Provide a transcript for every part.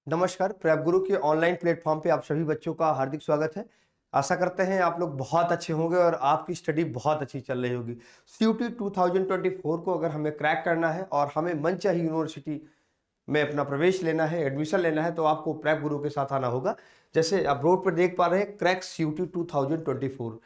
नमस्कार। प्रैप गुरु के online platform पे आप सभी बच्चों का हार्दिक स्वागत है। आशा करते हैं आप लोग बहुत अच्छे होंगे और आपकी स्टडी बहुत अच्छी चल रही होगी। सीयूटी 2024 को अगर हमें क्रैक करना है और हमें मनचाही यूनिवर्सिटी में अपना प्रवेश लेना है, एडमिशन लेना है, तो आपको प्रैप गुरु के साथ आना होगा। जैसे आप रोड पर देख पा रहे हैं, क्रैक सीयूटी 2024।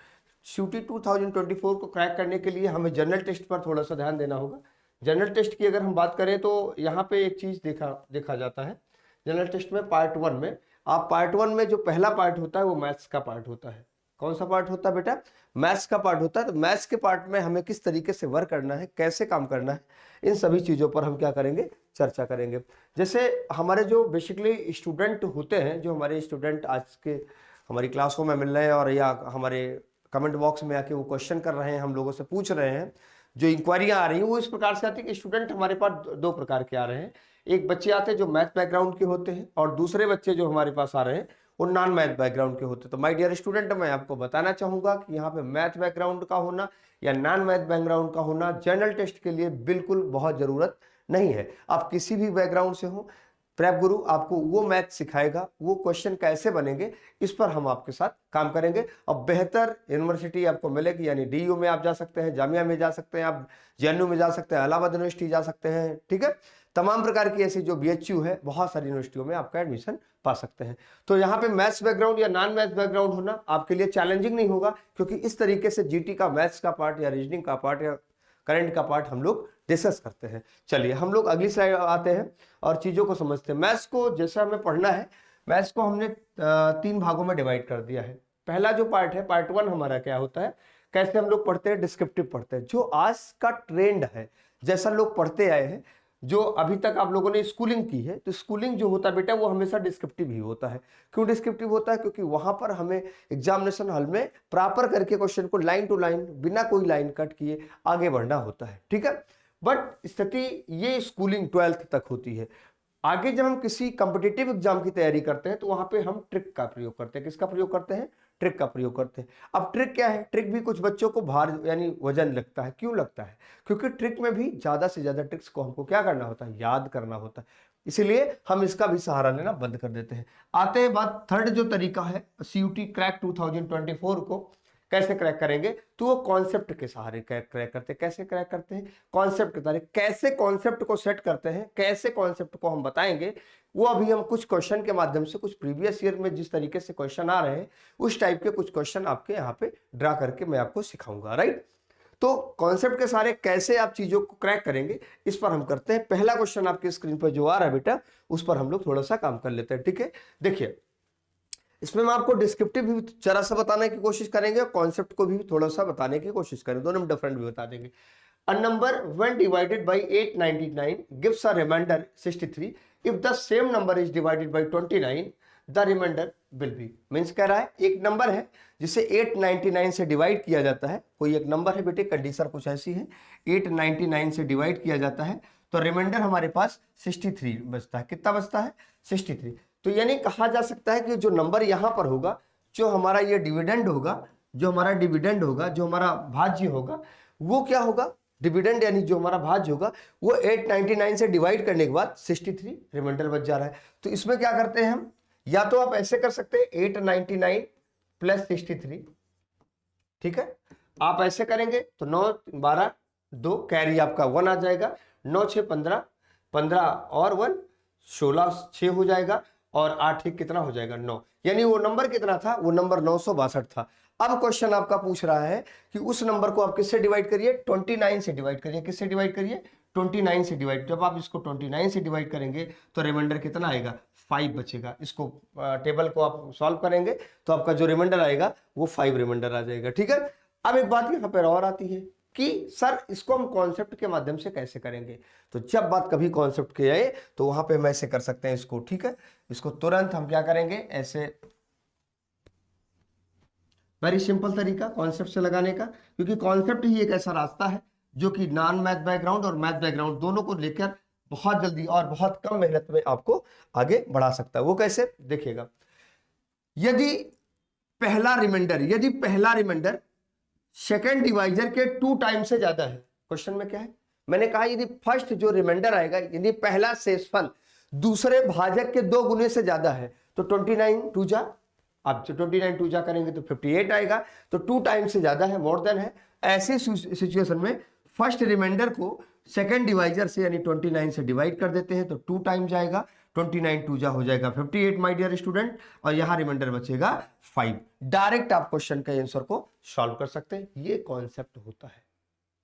सीयूटी 2024 को क्रैक करने के लिए हमें जनरल टेस्ट पर थोड़ा सा ध्यान देना होगा। जनरल टेस्ट की अगर हम बात करें तो यहाँ पे एक चीज देखा जाता है। जनरल टेस्ट में पार्ट 1 में पार्ट 1 में जो पहला पार्ट होता है वो मैथ्स का पार्ट होता है। कौन सा पार्ट होता है बेटा? मैथ्स का पार्ट होता है। तो मैथ्स के पार्ट में हमें किस तरीके से वर्क करना है, कैसे काम करना है, इन सभी चीजों पर हम क्या करेंगे, चर्चा करेंगे। जैसे हमारे जो बेसिकली स्टूडेंट होते हैं, जो हमारे स्टूडेंट आज के हमारी क्लासों में मिल रहे हैं और या हमारे कमेंट बॉक्स में आके वो क्वेश्चन कर रहे हैं, हम लोगों से पूछ रहे हैं, जो इंक्वायरियां आ रही हैं वो इस प्रकार से आती है कि स्टूडेंट हमारे पास दो प्रकार के आ रहे हैं। एक बच्चे आते हैं जो मैथ बैकग्राउंड के होते हैं और दूसरे बच्चे जो हमारे पास आ रहे हैं वो नॉन मैथ बैकग्राउंड के होते हैं। तो माय डियर स्टूडेंट, मैं आपको बताना चाहूंगा कि यहाँ पे मैथ बैकग्राउंड का होना या नॉन मैथ बैकग्राउंड का होना जनरल टेस्ट के लिए बिल्कुल बहुत जरूरत नहीं है। आप किसी भी बैकग्राउंड से हो, प्रैप गुरु आपको वो मैथ सिखाएगा, वो क्वेश्चन कैसे बनेंगे इस पर हम आपके साथ काम करेंगे। अब बेहतर यूनिवर्सिटी आपको मिलेगी, यानी डीयू में आप जा सकते हैं, जामिया में जा सकते हैं, आप जेएनयू में जा सकते हैं, इलाहाबाद यूनिवर्सिटी जा सकते हैं, ठीक है। तमाम प्रकार की ऐसी जो बीएचयू है, बहुत सारी यूनिवर्सिटियों में आपका एडमिशन पा सकते हैं। तो यहाँ पे मैथ्स बैकग्राउंड या नॉन मैथ्स बैकग्राउंड होना आपके लिए चैलेंजिंग नहीं होगा, क्योंकि इस तरीके से जीटी का मैथ्स का पार्ट या रीजनिंग का पार्ट या करंट का पार्ट हम लोग डिस्कस करते हैं। चलिए हम लोग अगली स्लाइड आते हैं और चीजों को समझते हैं। मैथ्स को जैसा हमें पढ़ना है, मैथ्स को हमने 3 भागों में डिवाइड कर दिया है। पहला जो पार्ट है, पार्ट 1 हमारा क्या होता है, कैसे हम लोग पढ़ते हैं, डिस्क्रिप्टिव पढ़ते हैं। जो आज का ट्रेंड है, जैसा लोग पढ़ते आए हैं, जो अभी तक आप लोगों ने स्कूलिंग की है, तो स्कूलिंग जो होता है बेटा वो हमेशा डिस्क्रिप्टिव ही होता है। क्यों डिस्क्रिप्टिव होता है? क्योंकि वहां पर हमें एग्जामिनेशन हॉल में प्रॉपर करके क्वेश्चन को लाइन टू लाइन बिना कोई लाइन कट किए आगे बढ़ना होता है, ठीक है। बट स्थिति ये स्कूलिंग 12th तक होती है। आगे जब हम किसी कॉम्पिटिटिव एग्जाम की तैयारी करते हैं तो वहां पे हम ट्रिक का प्रयोग करते हैं। किसका प्रयोग करते हैं? ट्रिक का प्रयोग करते हैं। अब ट्रिक क्या है? ट्रिक भी कुछ बच्चों को भार यानी वजन लगता है। क्यों लगता है? क्योंकि ट्रिक में भी ज्यादा से ज्यादा ट्रिक्स को हमको क्या करना होता है, याद करना होता है। इसीलिए हम इसका भी सहारा लेना बंद कर देते हैं। आते हैं बात थर्ड जो तरीका है सीयूटी क्रैक 2024 को कैसे क्रैक करेंगे, तो वो कॉन्सेप्ट के सहारे क्रैक करते हैं। कैसे क्रैक करते हैं? कॉन्सेप्ट के सहारे। कैसे कॉन्सेप्ट को सेट करते हैं, कैसे कॉन्सेप्ट को हम बताएंगे, वो अभी हम कुछ क्वेश्चन के माध्यम से, कुछ प्रीवियस ईयर में जिस तरीके से क्वेश्चन आ रहे हैं उस टाइप के कुछ क्वेश्चन आपके यहाँ पे ड्रा करके मैं आपको सिखाऊंगा, राइट। तो कॉन्सेप्ट के सारे कैसे आप चीजों को क्रैक करेंगे इस पर हम करते हैं। पहला क्वेश्चन आपके स्क्रीन पर जो आ रहा है बेटा, उस पर हम लोग थोड़ा सा काम कर लेते हैं, ठीक है। देखिए इसमें मैं आपको डिस्क्रिप्टिव भी जरा सा बताने की कोशिश करेंगे और कॉन्सेप्ट को भी थोड़ा सा बताने की कोशिश करेंगे, दोनों में डिफरेंट भी बता देंगे। A number when divided by 899 gives a remainder 63. If the same number is divided by 29, the remainder will be. Means कह रहा है एक नंबर है जिसे 899 से डिवाइड किया जाता है। कोई एक नंबर है बेटे, कंडीशन कुछ ऐसी है, 899 से डिवाइड किया जाता है तो रिमाइंडर हमारे पास 63 बचता है। कितना बचता है? 63। तो यानी कहा जा सकता है कि जो नंबर यहां पर होगा, जो हमारा ये डिविडेंड होगा, जो हमारा डिविडेंड होगा, जो हमारा भाज्य होगा, वो क्या होगा? डिविडेंड यानी जो हमारा भाज्य होगा वो 899 से डिवाइड करने के बाद 63 रिमाइंडर बच जा रहा है। तो इसमें क्या करते हैं हम, या तो आप ऐसे कर सकते हैं 899 प्लस 63, ठीक है। आप ऐसे करेंगे तो 9 12 2 कैरी आपका 1 आ जाएगा, 9 6 15, 15 और 1 16, 6 हो जाएगा और 8 1 कितना हो जाएगा? 9। यानी वो नंबर कितना था? वो नंबर 962 था। अब क्वेश्चन आपका पूछ रहा है कि उस नंबर को आप किससे डिवाइड करिए? 29 से डिवाइड करिए। किससे डिवाइड करिए? 29 से डिवाइड। जब आप इसको 29 से डिवाइड करेंगे तो रिमाइंडर कितना आएगा? 5 बचेगा। इसको टेबल को आप सॉल्व करेंगे तो आपका जो रिमाइंडर आएगा वो 5 रिमाइंडर आ जाएगा, ठीक है। अब एक बात यहाँ पर और आती है कि सर इसको हम कॉन्सेप्ट के माध्यम से कैसे करेंगे। तो जब बात कभी कॉन्सेप्ट की आए तो वहां पे हम ऐसे कर सकते हैं इसको, ठीक है। इसको तुरंत हम क्या करेंगे, ऐसे वेरी सिंपल तरीका कॉन्सेप्ट से लगाने का, क्योंकि कॉन्सेप्ट ही एक ऐसा रास्ता है जो कि नॉन मैथ बैकग्राउंड और मैथ बैकग्राउंड दोनों को लेकर बहुत जल्दी और बहुत कम मेहनत में आपको आगे बढ़ा सकता है। वो कैसे? देखिएगा, यदि पहला रिमाइंडर सेकेंड डिवाइजर के 2 टाइम से ज्यादा है। क्वेश्चन में क्या है? मैंने कहा यदि फर्स्ट जो रिमाइंडर आएगा, यदि पहला शेषफल दूसरे भाजक के 2 गुने से ज्यादा है तो 29 टू जा, आप 29 टू जा करेंगे तो 58 आएगा, तो 2 टाइम्स से ज्यादा है, मोर देन है। ऐसे सिचुएशन में फर्स्ट रिमाइंडर को सेकंड डिवाइजर से यानी 29 से डिवाइड कर देते हैं तो 2 टाइम्स आएगा, 29 टू जा हो जाएगा 58 माय डियर स्टूडेंट, और यहां रिमाइंडर बचेगा 5। डायरेक्ट आप क्वेश्चन के आंसर को सॉल्व कर सकते हैं, ये कॉन्सेप्ट होता है।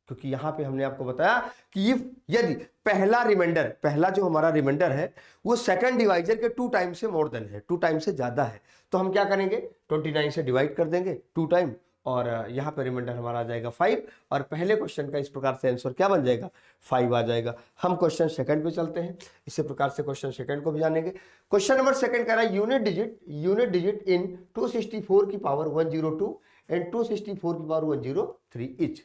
क्योंकि यहां पे हमने आपको बताया कि यदि पहला रिमाइंडर, पहला जो हमारा रिमाइंडर है वो सेकंड डिवाइजर के 2 टाइम से मोर देन है, 2 टाइम से ज्यादा है, तो हम क्या करेंगे 29 से डिवाइड कर देंगे 2 टाइम, और यहाँ पे रिमाइंडर हमारा आ जाएगा 5, और पहले क्वेश्चन का इस प्रकार से आंसर क्या बन जाएगा 5 आ जाएगा। हम क्वेश्चन सेकंड पे चलते हैं, इसी प्रकार से क्वेश्चन सेकंड को भी जानेंगे। क्वेश्चन नंबर सेकंड कह रहा है यूनिट डिजिट इन 264 की पावर 102 एंड 264 की पावर 103 इच।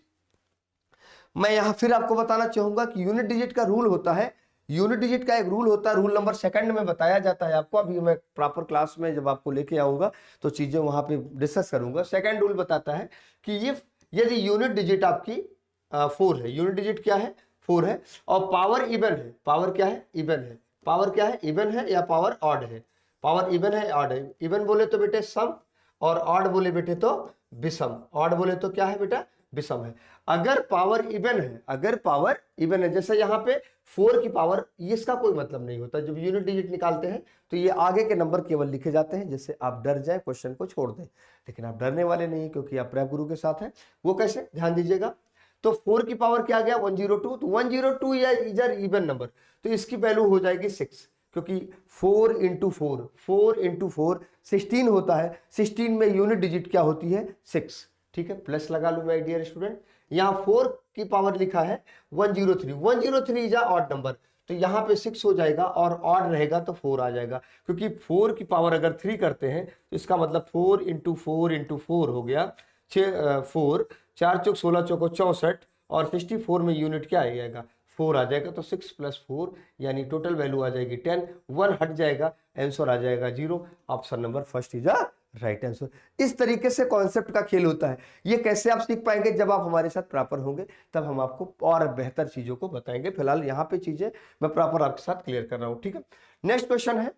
मैं यहां फिर आपको बताना चाहूंगा कि यूनिट डिजिट का रूल होता है, यूनिट डिजिट का एक रूल होता है, रूल नंबर सेकंड में बताया जाता है आपको, अभी मैं प्रॉपर क्लास में जब आपको लेके आऊंगा तो चीजें वहां पे डिस्कस करूंगा। सेकंड रूल बताता है कि यदि यूनिट डिजिट आपकी 4 है, यूनिट डिजिट क्या है 4 है, और पावर इवन है, पावर क्या है इवन है, पावर क्या है इवन है या पावर ऑड है, पावर इवन है ऑड है, इवन बोले तो बेटे सम, और ऑड बोले बेटे तो विषम, ऑड बोले तो क्या है बेटा विषम है। अगर पावर इवन है, अगर पावर इवन है, जैसे यहाँ पे 4 की पावर, इसका कोई मतलब नहीं होता, जब यूनिट डिजिट निकालते हैं तो ये आगे के नंबर केवल लिखे जाते हैं, जिससे आप डर जाए, क्वेश्चन को छोड़ दें, लेकिन आप डरने वाले नहीं क्योंकि आप प्रेप गुरु के साथ हैं। वो कैसे, ध्यान दीजिएगा। तो 4 की पावर क्या गया 102, तो 102 या इधर इवन नंबर, तो इसकी वैल्यू हो जाएगी 6, क्योंकि 4 इंटू 4 16 होता है, 16 में यूनिट डिजिट क्या होती है 6, ठीक है, प्लस लगा लू माय डियर स्टूडेंट। यहाँ 4 की पावर लिखा है 103, 103 इज ऑड नंबर, तो यहाँ पे 6 हो जाएगा, और ऑड रहेगा तो 4 आ जाएगा, क्योंकि 4 की पावर अगर 3 करते हैं तो इसका मतलब 4 इंटू 4 हो गया 4, 4 चौक 16 चौको 64, और 64 में यूनिट क्या आ जाएगा 4 आ जाएगा, तो 6 + 4 यानी टोटल वैल्यू आ जाएगी 10, 1 हट जाएगा, आंसर आ जाएगा 0। Option number first is right answer. इस तरीके से कॉन्सेप्ट का खेल होता है। ये कैसे आप सीख पाएंगे, जब आप हमारे साथ प्रॉपर होंगे, तब हम आपको और बेहतर चीजों को बताएंगे। फिलहाल यहाँ पे चीजें मैं प्रॉपर आपके साथ क्लियर कर रहा हूँ, ठीक है। नेक्स्ट क्वेश्चन है,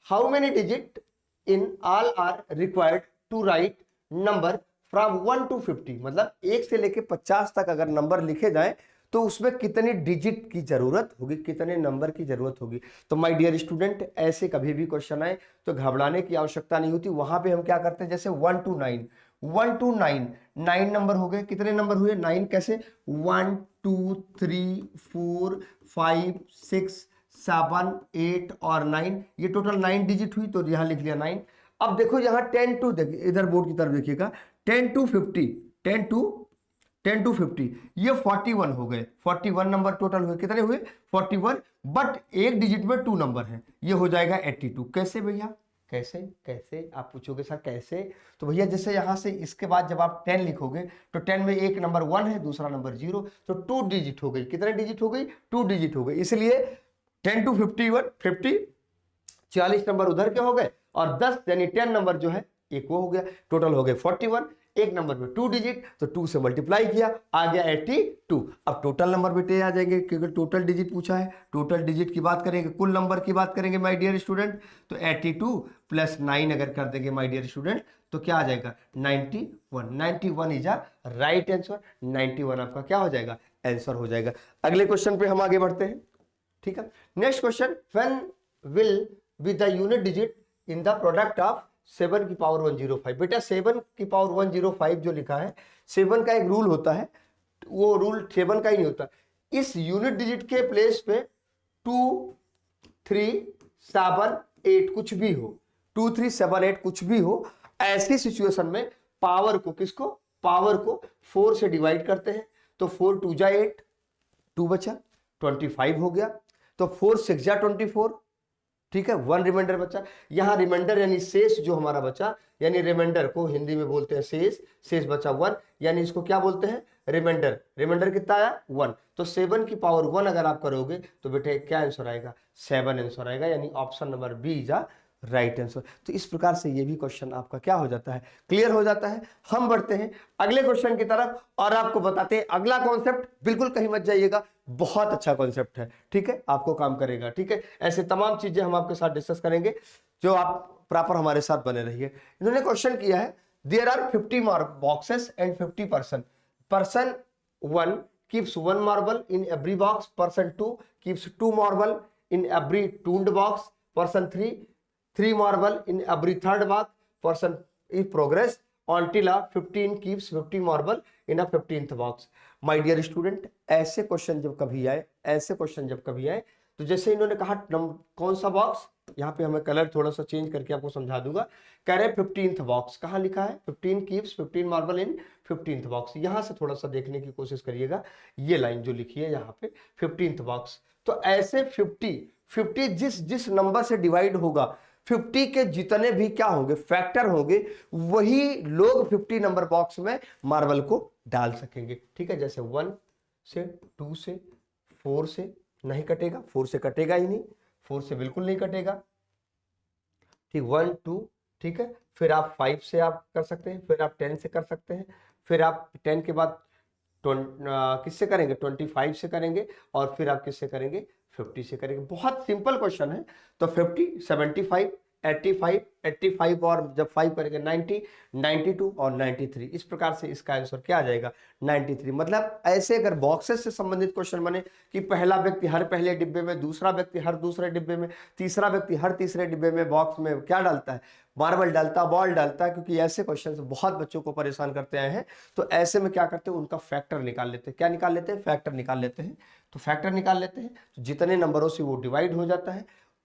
how many digit in all are required to write number from 1 to 50, मतलब 1 से लेके 50 तक अगर नंबर लिखे जाए तो उसमें कितने डिजिट की जरूरत होगी, कितने नंबर की जरूरत होगी। तो माय डियर स्टूडेंट, ऐसे कभी भी क्वेश्चन आए तो घबराने की आवश्यकता नहीं होती। वहां पे हम क्या करते हैं, जैसे 1 to 9, 1 to 9, 9 नंबर हो गए, कितने नंबर हुए 9, कैसे 1 2 3 4 5 6 7 8 और 9, ये टोटल 9 डिजिट हुई, तो यहां लिख लिया 9। अब देखो यहाँ 10 to, देखिए इधर बोर्ड की तरफ देखिएगा, 10 to 50, 10 to 50, ये 41 हो गए, 41 नंबर टोटल हुए, कितने हुए 41, बट एक डिजिट में 2 नंबर है, ये हो जाएगा 82। कैसे भैया, कैसे कैसे आप पूछोगे सर कैसे, तो भैया जैसे यहां से इसके बाद जब आप 10 लिखोगे तो 10 में एक नंबर 1 है, दूसरा नंबर 0, तो 2 डिजिट हो गई, कितने डिजिट हो गई 2 डिजिट हो गई, इसलिए 10 to 51 50, 40 नंबर उधर के हो गए, और 10 यानी 10 नंबर जो है एक वो हो गया, टोटल हो गए 41, एक नंबर में 2 डिजिट, तो 2 से मल्टीप्लाई किया आ गया 82। अब टोटल नंबर बेटे आ जाएंगे, क्योंकि टोटल डिजिट पूछा है, टोटल डिजिट की बात करेंगे, कुल नंबर की बात करेंगे माय डियर स्टूडेंट, तो 82 प्लस 9 अगर कर देंगे माय डियर स्टूडेंट तो क्या आ जाएगा 91, 91 इज अ राइट आंसर, 91 आपका क्या हो जाएगा आंसर हो जाएगा। अगले क्वेश्चन पे हम आगे बढ़ते हैं, ठीक है। Next question, when will be the unit digit in the product of 7 की पावर 105। बेटा 7 की पावर 105 जो लिखा है, 7 का एक रूल होता है, वो रूल 7 का ही नहीं होता, इस यूनिट डिजिट के प्लेस पे 2 3 7 8 कुछ भी हो, 2 3 7 8 कुछ भी हो, ऐसी सिचुएशन में पावर को, किसको, पावर को 4 से डिवाइड करते हैं, तो 4 2 जा 8, 2 बचा 25 हो गया, तो 4 6 जा 24, ठीक है, 1 रिमाइंडर बचा। यहां रिमाइंडर यानी शेष जो हमारा बचा, यानी रिमाइंडर को हिंदी में बोलते हैं शेष, शेष बचा 1, यानी इसको क्या बोलते हैं रिमाइंडर। रिमाइंडर कितना आया 1, तो 7 की पावर 1 अगर आप करोगे तो बेटे क्या आंसर आएगा 7 आंसर आएगा, यानी option number b is right answer. तो इस प्रकार से ये भी क्वेश्चन आपका क्या हो जाता है, क्लियर हो जाता है। हम बढ़ते हैं अगले क्वेश्चन की तरफ और आपको बताते हैं अगला कॉन्सेप्ट, बिल्कुल कहीं मत जाइएगा, बहुत अच्छा कॉन्सेप्ट है, ठीक है, आपको काम करेगा, ठीक है। ऐसे तमाम चीजें हम आपके साथ डिस्कस करेंगे, जो आप प्रॉपर हमारे साथ बने रहिए। इन्होंने क्वेश्चन किया है, there are 50 boxes and 50 person 1 keeps 1 marble in every box, person 2 keeps 2 marble in every tuned box, person 3 marble in every third box, person is progress until 15 keeps 50 marble in a 15th box. My dear student, ऐसे question जब कभी आए, ऐसे question जब कभी आए, तो जैसे इन्होंने कहा कौन सा बॉक्स, यहाँ पे हमें कलर थोड़ा सा चेंज करके आपको समझा दूंगा। कह रहे 15th बॉक्स, कहाँ लिखा है 15 कीप्स 15 मार्बल इन 15th बॉक्स, यहां से थोड़ा सा देखने की कोशिश करिएगा, ये लाइन जो लिखी है यहाँ पे 15th बॉक्स। तो ऐसे 50 जिस नंबर से डिवाइड होगा, 50 के जितने भी क्या होंगे फैक्टर होंगे, वही लोग 50 नंबर बॉक्स में मार्बल को डाल सकेंगे, ठीक है। जैसे 1 से 2 से 4 से नहीं कटेगा, 4 से कटेगा ही नहीं, 4 से बिल्कुल नहीं कटेगा, ठीक, 1 2, ठीक है। फिर आप 5 से आप कर सकते हैं, फिर आप 10 से कर सकते हैं, फिर आप 10 के बाद किससे करेंगे 25 से करेंगे, और फिर आप किससे करेंगे 50 से करेंगे। बहुत सिंपल क्वेश्चन है। तो 50 75 85 और जब 5 करेंगे 90 92 और 93, इस प्रकार से इसका आंसर क्या आ जाएगा 93। मतलब ऐसे अगर बॉक्सेस से संबंधित क्वेश्चन बने कि पहला व्यक्ति हर पहले डिब्बे में, दूसरा व्यक्ति हर दूसरे डिब्बे में, तीसरा व्यक्ति हर तीसरे डिब्बे में बॉक्स में क्या डालता है, मार्बल डालता, बॉल डालता है, क्योंकि ऐसे क्वेश्चन बहुत बच्चों को परेशान करते आए हैं। तो ऐसे में क्या करते हैं, उनका फैक्टर निकाल लेते हैं। क्या निकाल लेते हैं, फैक्टर निकाल लेते हैं। तो फैक्टर निकाल लेते हैं, तो जितने नंबरों से वो डिवाइड हो जाता है,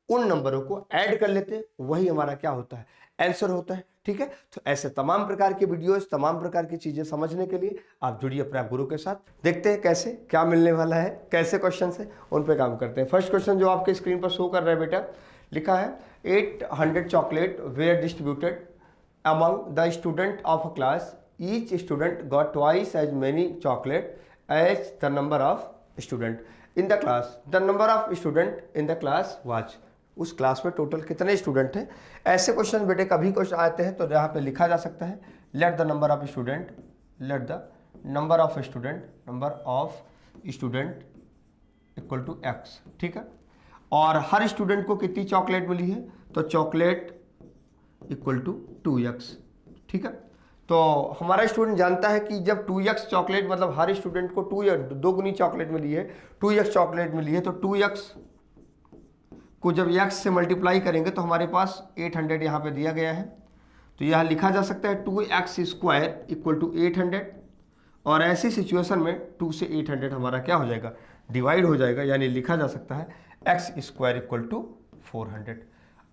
उन नंबरों को ऐड कर लेते हैं, वही हमारा क्या होता है, आंसर होता है, ठीक है। तो ऐसे तमाम प्रकार के वीडियोस, तमाम प्रकार की चीजें समझने के लिए आप जुड़िए अपने गुरु के साथ। देखते हैं कैसे क्या मिलने वाला है, कैसे क्वेश्चन है, उन पे काम करते हैं। फर्स्ट क्वेश्चन जो आपके स्क्रीन पर शो कर रहा है बेटा, लिखा है 800 chocolate were distributed among the student of a class, each student got twice as many chocolate as the number of student in the class, the number of student in the class was. उस class में total कितने student हैं। ऐसे question बेटे कभी question आते हैं तो यहाँ पे लिखा जा सकता है, let the number of student, let the number of student equal to x, ठीक है। और हर स्टूडेंट को कितनी चॉकलेट मिली है, तो चॉकलेट इक्वल टू 2x, ठीक है। तो हमारा स्टूडेंट जानता है कि जब 2x चॉकलेट, मतलब हर स्टूडेंट को 2 गुनी चॉकलेट मिली है, 2x चॉकलेट मिली है, तो 2x को जब x से मल्टीप्लाई करेंगे तो हमारे पास 800 यहाँ पे दिया गया है। तो यहाँ लिखा जा सकता है 2x स्क्वायर इक्वल टू 800, और ऐसी सिचुएशन में 2 से 800 हमारा क्या हो जाएगा, डिवाइड हो जाएगा, यानी लिखा जा सकता है x स्क्वायर इक्वल टू 400।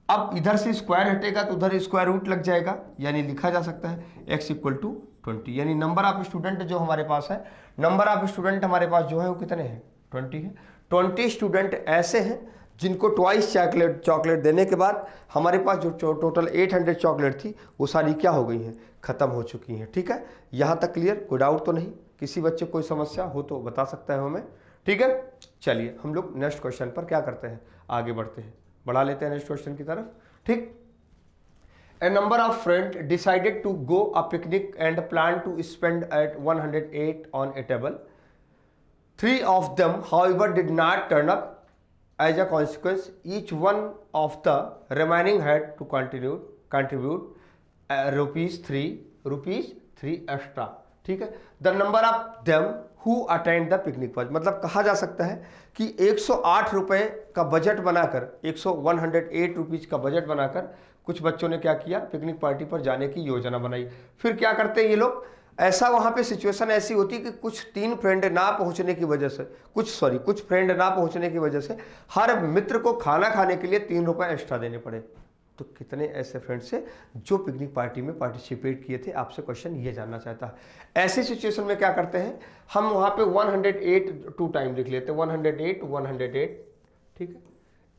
अब इधर से स्क्वायर हटेगा तो उधर स्क्वायर रूट लग जाएगा, यानी लिखा जा सकता है x इक्वल टू 20, यानी नंबर ऑफ स्टूडेंट जो हमारे पास है, नंबर ऑफ स्टूडेंट हमारे पास जो है वो कितने हैं, 20 है। 20 स्टूडेंट ऐसे हैं जिनको ट्वाइस चॉकलेट देने के बाद हमारे पास जो टोटल 800 चॉकलेट थी वो सारी क्या हो गई हैं, खत्म हो चुकी हैं, ठीक है। यहाँ तक क्लियर, कोई डाउट तो नहीं, किसी बच्चे कोई समस्या हो तो बता सकता है हमें, ठीक है। चलिए हम लोग नेक्स्ट क्वेश्चन पर क्या करते हैं, आगे बढ़ते हैं, बढ़ा लेते हैं नेक्स्ट क्वेश्चन की तरफ, ठीक। A number of friends decided to go a picnic and plan to spend at 108 on a table. 3 of them, however, did not turn up. As a consequence, each one of the remaining had to contribute rupees 3 extra, ठीक है। The number of them who attend the picnic was, मतलब कहा जा सकता है कि 108 रुपए का बजट बनाकर, 108 रुपीज का बजट बनाकर कुछ बच्चों ने क्या किया, पिकनिक पार्टी पर जाने की योजना बनाई। फिर क्या करते हैं ये लोग, ऐसा वहां पे सिचुएशन ऐसी होती है कि कुछ फ्रेंड ना पहुंचने की वजह से, कुछ फ्रेंड ना पहुंचने की वजह से हर मित्र को खाना खाने के लिए 3 रुपए एक्स्ट्रा देने पड़े। तो कितने ऐसे फ्रेंड्स है जो पिकनिक पार्टी में पार्टिसिपेट किए थे, आपसे क्वेश्चन ये जानना चाहता है। ऐसी सिचुएशन में क्या करते हैं हम, वहां पे 108 2 टाइम लिख लेते हैं, 108, ठीक है।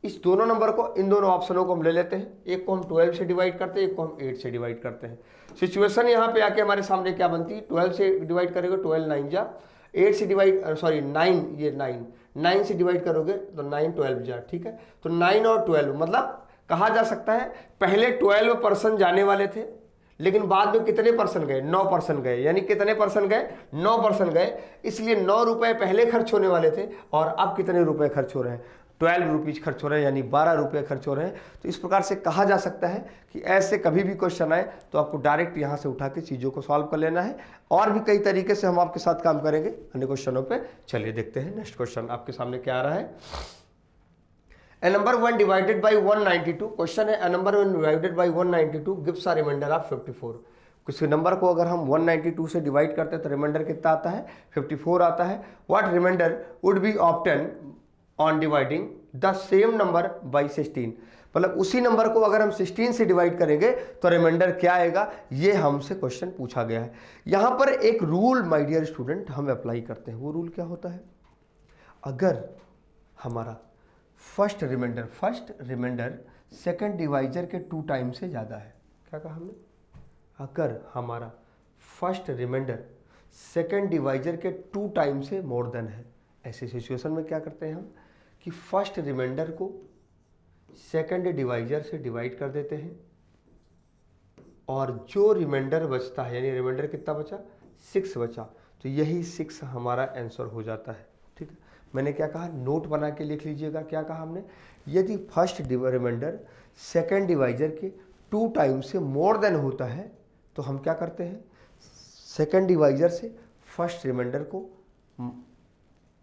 इस दोनों नंबर को, इन दोनों ऑप्शनों को हम ले लेते हैं, एक को हम 12 से डिवाइड करते हैं, एक को हम 8 से डिवाइड करते हैं। सिचुएशन यहाँ पे आके हमारे सामने क्या बनती है, 12 से डिवाइड करेंगे 12 9 जा, 8 से डिवाइड, सॉरी 9, ये 9 से डिवाइड करोगे तो 9 12 जा, ठीक है। तो 9 और 12 मतलब कहा जा सकता है पहले 12 पर्सन जाने वाले थे, लेकिन बाद में कितने पर्सन गए, 9 पर्सन गए। यानी कितने पर्सन गए, 9 पर्सन गए। इसलिए 9 रुपए पहले खर्च होने वाले थे और अब कितने रुपए खर्च हो रहे हैं, 12 रुपीज खर्च हो रहे हैं, यानी 12 रुपए खर्च हो रहे हैं। तो इस प्रकार से कहा जा सकता है कि ऐसे कभी भी क्वेश्चन आए तो आपको डायरेक्ट यहां से उठा के चीजों को सॉल्व कर लेना है। और भी कई तरीके से हम आपके साथ काम करेंगे अन्य क्वेश्चनों पे। चलिए देखते हैं नेक्स्ट क्वेश्चन आपके सामने क्या आ रहा है। A number 1 divided by 192, question है a number 1 divided by 192 gives a remainder of 54। किसी नंबर को अगर हम 192 से डिवाइड करते हैं तो रिमाइंडर कितना आता है, 54 आता है। What reminder would be obtain on dividing the same number by 16, मतलब उसी नंबर को अगर हम 16 से डिवाइड करेंगे तो रिमाइंडर क्या आएगा, ये हमसे क्वेश्चन पूछा गया है। यहां पर एक रूल माय डियर स्टूडेंट हम अप्लाई करते हैं। वो रूल क्या होता है, अगर हमारा फर्स्ट रिमाइंडर सेकंड डिवाइजर के 2 टाइम से ज़्यादा है, क्या कहा हमने, अगर हमारा फर्स्ट रिमाइंडर सेकंड डिवाइजर के 2 टाइम से मोर देन है, ऐसी सिचुएशन में क्या करते हैं हम कि फर्स्ट रिमाइंडर को सेकंड डिवाइजर से डिवाइड कर देते हैं और जो रिमाइंडर बचता है, यानी रिमाइंडर कितना बचा, 6 बचा, तो यही 6 हमारा आंसर हो जाता है। ठीक है, मैंने क्या कहा, नोट बना के लिख लीजिएगा। क्या कहा हमने, यदि फर्स्ट रिमाइंडर सेकंड डिवाइजर के 2 टाइम से मोर देन होता है तो हम क्या करते हैं, सेकंड डिवाइजर से फर्स्ट रिमाइंडर को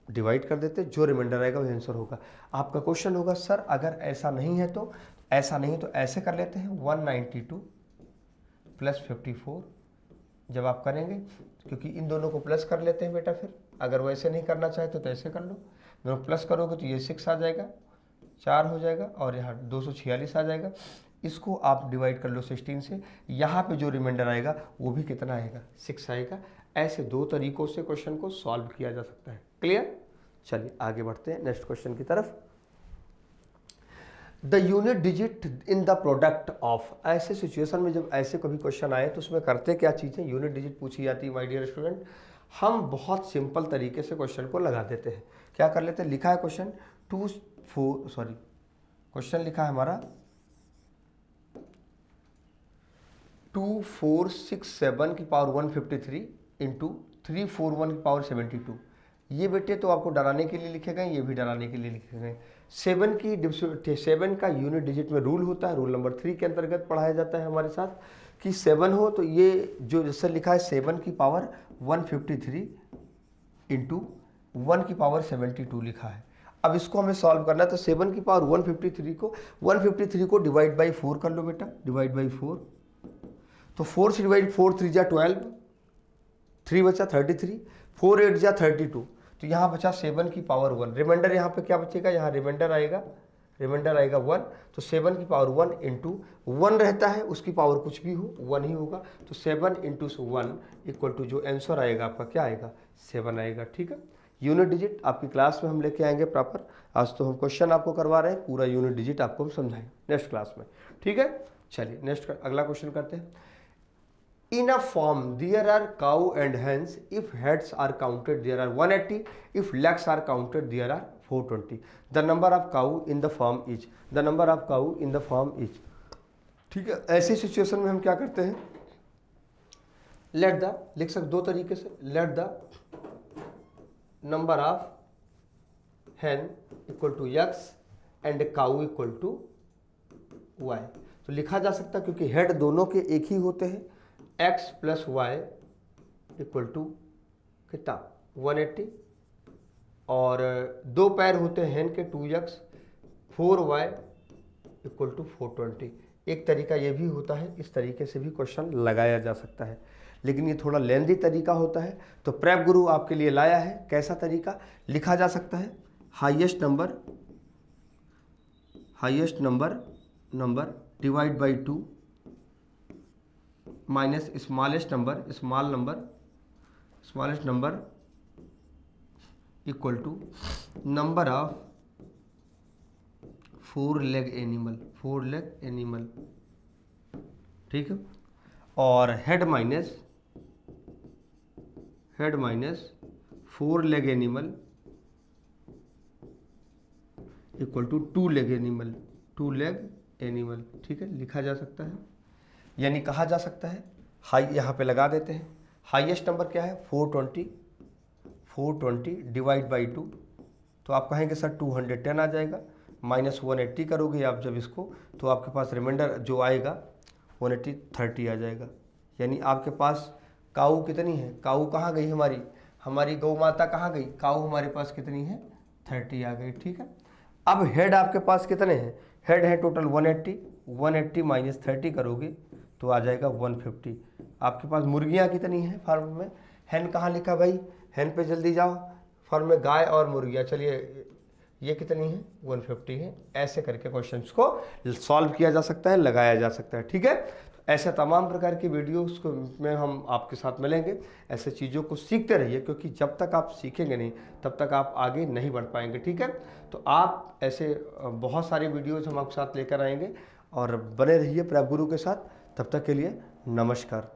डिवाइड कर देते, जो रिमाइंडर आएगा वही आंसर होगा। आपका क्वेश्चन होगा सर अगर ऐसा नहीं है तो, ऐसा नहीं तो ऐसे कर लेते हैं 192 प्लस 54। जब आप करेंगे, क्योंकि इन दोनों को प्लस कर लेते हैं बेटा, फिर अगर वैसे नहीं करना चाहे तो ऐसे कर लो। दोनों प्लस करोगे तो ये 6 आ जाएगा, 4 हो जाएगा और यहाँ 246 आ जाएगा। इसको आप डिवाइड कर लो 16 से, यहाँ पे जो रिमाइंडर आएगा वो भी कितना आएगा, 6 आएगा। ऐसे 2 तरीकों से क्वेश्चन को सॉल्व किया जा सकता है। क्लियर, चलिए आगे बढ़ते हैं नेक्स्ट क्वेश्चन की तरफ। The unit digit in the product of, ऐसे सिचुएशन में जब ऐसे कभी क्वेश्चन आए तो उसमें करते क्या चीज़ें, यूनिट डिजिट पूछी जाती है माय डियर स्टूडेंट। हम बहुत सिंपल तरीके से क्वेश्चन को लगा देते हैं। क्या कर लेते हैं, लिखा है क्वेश्चन क्वेश्चन लिखा है हमारा 2467 की पावर 153 इंटू 341 की पावर 72। ये बेटे तो आपको डराने के लिए लिखे गए, ये भी डराने के लिए लिखे गए। 7 का यूनिट डिजिट में रूल होता है, रूल नंबर 3 के अंतर्गत पढ़ाया जाता है हमारे साथ कि 7 हो तो ये जो जैसे लिखा है 7 की पावर 153 इंटू 1 की पावर 72 लिखा है। अब इसको हमें सॉल्व करना है तो 7 की पावर 153 को डिवाइड बाई 4 कर लो बेटा, डिवाइड बाई 4। तो 4 से डिवाइड 4 3 जा 12, 3 बचा 33, 4 8 जा 32, तो यहाँ बचा 7 की पावर 1। रिमाइंडर यहाँ पे क्या बचेगा, यहाँ रिमाइंडर आएगा 1। तो 7 की पावर 1 इंटू 1 रहता है, उसकी पावर कुछ भी हो 1 ही होगा। तो 7 इंटू 1 इक्वल टू जो आंसर आएगा आपका क्या आएगा, 7 आएगा। ठीक है, यूनिट डिजिट आपकी क्लास में हम लेके आएंगे प्रॉपर। आज तो हम क्वेश्चन आपको करवा रहे हैं, पूरा यूनिट डिजिट आपको हम समझाएंगे नेक्स्ट क्लास में। ठीक है, चलिए नेक्स्ट अगला क्वेश्चन करते हैं। In a farm, there are cow and hens. If heads are counted, there are 180. If legs are counted, there are 420. The number of cow in the farm is. The number of cow in the farm is. ठीक है, ऐसी situation में हम क्या करते हैं, let the, लिख सकते 2 तरीके से, let the number of hen equal to x and cow equal to y। तो लिखा जा सकता है क्योंकि हेड दोनों के एक ही होते हैं, x plus y equal to कितना 180, और 2 पैर होते हैं हेन के 2x, 4y इक्वल टू 420। एक तरीका ये भी होता है, इस तरीके से भी क्वेश्चन लगाया जा सकता है, लेकिन ये थोड़ा लेंदी तरीका होता है। तो प्रेप गुरु आपके लिए लाया है कैसा तरीका, लिखा जा सकता है highest number divide by 2 minus smallest number equal to number of 4 leg animal. ठीक है, और head minus 4 leg animal equal to 2 leg animal, ठीक है, लिखा जा सकता है, यानी कहा जा सकता है। हाई यहाँ पे लगा देते हैं, हाईएस्ट नंबर क्या है 420, 420 डिवाइड बाई 2, तो आप कहेंगे सर 210 आ जाएगा, माइनस 180 करोगे आप जब इसको, तो आपके पास रिमाइंडर जो आएगा 180 30 आ जाएगा। यानी आपके पास काऊ कितनी है, काऊ कहाँ गई हमारी गौ माता कहाँ गई, काऊ हमारे पास कितनी है 30 आ गई, ठीक है। अब हेड आपके पास कितने हैं, हेड है टोटल 180, 180 माइनस 30 करोगे तो आ जाएगा 150। आपके पास मुर्गियाँ कितनी हैं फार्म में, हैन कहाँ लिखा भाई, हैन पे जल्दी जाओ, फार्म में गाय और मुर्गियाँ, चलिए ये कितनी है 150 है। ऐसे करके क्वेश्चंस को सॉल्व किया जा सकता है, लगाया जा सकता है, ठीक है। ऐसे तमाम प्रकार की वीडियोस को में हम आपके साथ मिलेंगे। ऐसे चीज़ों को सीखते रहिए, क्योंकि जब तक आप सीखेंगे नहीं तब तक आप आगे नहीं बढ़ पाएंगे, ठीक है। तो आप ऐसे बहुत सारी वीडियोस हम आपके साथ लेकर आएंगे और बने रहिए प्रभु गुरु के साथ। तब तक के लिए नमस्कार।